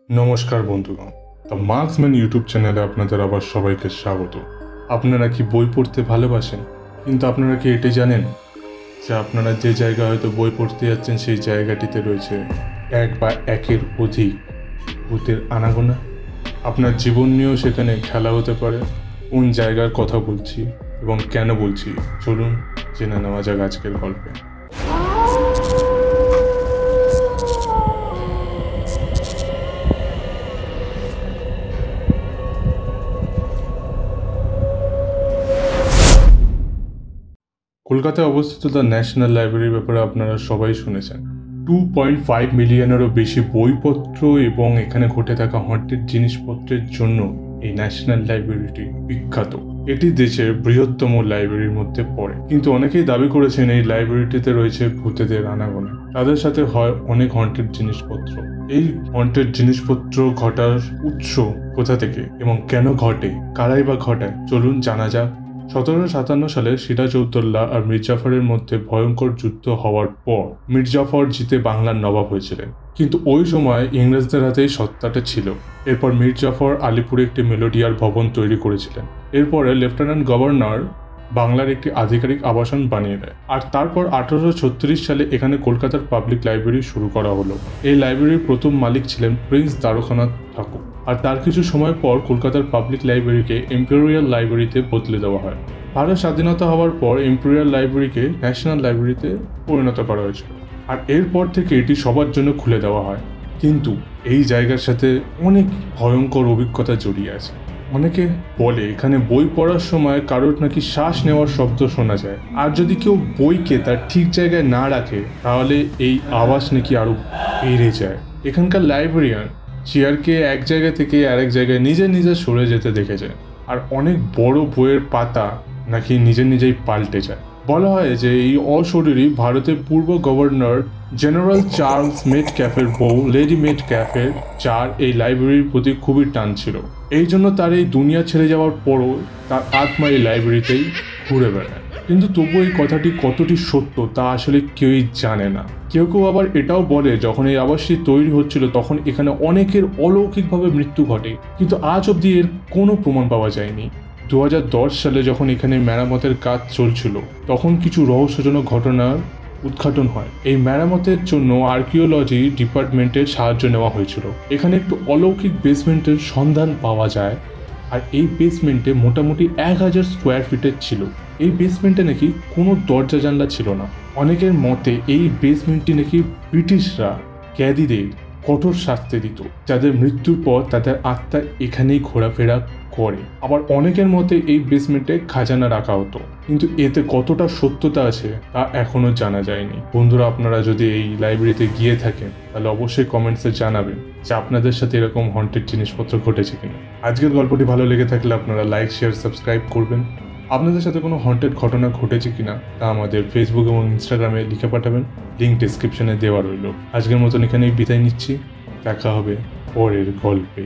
নমস্কার বন্ধুগণ, the marksman YouTube চ্যানেলে আপনাদের আবার সবাইকে স্বাগত। আপনারা কি বই পড়তে ভালোবাসেন? কিন্তু আপনারা কি এটি জানেন যে আপনারা যে জায়গায় হয়তো বই পড়তে যাচ্ছেন সেই জায়গাটিতে রয়েছে এক বা একের অধিক ভূতের আনাগোনা? আপনার জীবন নিয়েও সেখানে খেলা হতে পারে। কোন জায়গার কথা বলছি এবং কেন বলছি, চলুন জেনে নেওয়া যাক আজকের গল্পে। কলকাতায় অবস্থিত দ্য ন্যাশনাল লাইব্রেরির ব্যাপারে আপনারা সবাই শুনেছেন। 2.5 মিলিয়নেরও বেশি বইপত্র এবং এখানে ঘটে থাকা হন্টেড জিনিসপত্রের জন্য এই ন্যাশনাল লাইব্রেরিটি বিখ্যাত। এটি দেশের বৃহত্তম লাইব্রেরির মধ্যে পড়ে, কিন্তু অনেকেই দাবি করেছেন এই লাইব্রেরিটিতে রয়েছে ভূতেদের আনাগোনা। তাদের সাথে হয় অনেক হন্টেড জিনিসপত্র। এই হন্টেড জিনিসপত্র ঘটার উৎস কোথা থেকে এবং কেন ঘটে, কারাই বা ঘটায়, চলুন জানা যাক। 1757 সালে সিরাজউদ্দৌলা আর মীর জাফরের মধ্যে ভয়ঙ্কর যুদ্ধ হওয়ার পর মীর জাফর জিতে বাংলার নবাব হয়েছিলেন, কিন্তু ওই সময় ইংরেজদের হাতেই সত্তাটা ছিল। এরপর মীর জাফর আলিপুরে একটি মেলোডিয়ার ভবন তৈরি করেছিলেন। এরপরে লেফটেন্যান্ট গভর্নর বাংলার একটি আধিকারিক আবাসন বানিয়ে দেয়, আর তারপর 1836 সালে এখানে কলকাতার পাবলিক লাইব্রেরি শুরু করা হলো। এই লাইব্রেরির প্রথম মালিক ছিলেন প্রিন্স দ্বারকানাথ ঠাকুর, আর তার কিছু সময় পর কলকাতার পাবলিক লাইব্রেরিকে ইম্পেরিয়াল লাইব্রেরিতে বদলে দেওয়া হয়। ভারত স্বাধীনতা হওয়ার পর ইম্পেরিয়াল লাইব্রেরিকে ন্যাশনাল লাইব্রেরিতে পরিণত করা হয়েছিল, আর এরপর থেকে এটি সবার জন্য খুলে দেওয়া হয়। কিন্তু এই জায়গার সাথে অনেক ভয়ঙ্কর অভিজ্ঞতা জড়িয়ে আছে। অনেকে বলে এখানে বই পড়ার সময় কারোর নাকি শ্বাস নেওয়ার শব্দ শোনা যায়, আর যদি কেউ বইকে তার ঠিক জায়গায় না রাখে তাহলে এই আওয়াজ নাকি আরো বেড়ে যায়। এখানকার লাইব্রেরিয়ান চেয়ারকে এক জায়গা থেকে আরেক জায়গায় নিজে নিজে সরে যেতে দেখে যায়, আর অনেক বড় বইয়ের পাতা নাকি নিজেই পাল্টে যায়। বলা হয় যে এই অশরীরী ভারতের পূর্ব গভর্নর জেনারেল চার্লস মেটক্যাফের বউ লেডি মেটক্যাফের, যার এই লাইব্রেরির প্রতি খুবই টান ছিল। এই জন্য তার এই দুনিয়া ছেড়ে যাওয়ার পরও তার আত্মা এই লাইব্রেরিতেই ঘুরে বেড়ায়। কিন্তু তবু এই কথাটি কতটি সত্য তা আসলে কেউই জানে না। কেউ কেউ আবার এটাও বলে যখন এই আবাসটি তৈরি হচ্ছিল তখন এখানে অনেকের অলৌকিকভাবে মৃত্যু ঘটে, কিন্তু আজ অবধি এর কোনো প্রমাণ পাওয়া যায়নি। 2010 সালে যখন এখানে মেরামতের কাজ চলছিল তখন কিছু রহস্যজনক ঘটনার উদ্ঘাটন হয়। এই মেরামতের জন্য আর্কিওলজি ডিপার্টমেন্টের সাহায্য নেওয়া হয়েছিল। এখানে একটু অলৌকিক বেসমেন্টের সন্ধান পাওয়া যায়, আর এই বেসমেন্টে মোটামুটি 1000 স্কোয়ার ফিটের ছিল। এই বেসমেন্টে নাকি কোনো দরজা জানলা ছিল না। অনেকের মতে এই বেসমেন্টটি নাকি ব্রিটিশরা ক্যাদিদের কঠোর শাস্তি দিত, যাদের মৃত্যুর পর তাদের আত্মা এখানেই ঘোরাফেরা করে। আবার অনেকের মতে এই বেসমেন্টে খাজানা রাখা হতো, কিন্তু এতে কতটা সত্যতা আছে তা এখনো জানা যায়নি। বন্ধুরা, আপনারা যদি এই লাইব্রেরিতে গিয়ে থাকেন তাহলে অবশ্যই কমেন্টসে জানাবেন যে আপনাদের সাথে এরকম হন্টেড জিনিসপত্র ঘটেছে কিনা। আজকের গল্পটি ভালো লেগে থাকলে আপনারা লাইক, শেয়ার, সাবস্ক্রাইব করবেন। আপনাদের সাথে কোনো হন্টেড ঘটনা ঘটেছে কিনা তা আমাদের ফেসবুক এবং ইনস্টাগ্রামে লিখে পাঠাবেন, লিঙ্ক ডিসক্রিপশনে দেওয়া রইল। আজকের মতন এখানেই বিদায় নিচ্ছি, দেখা হবে পরের গল্পে।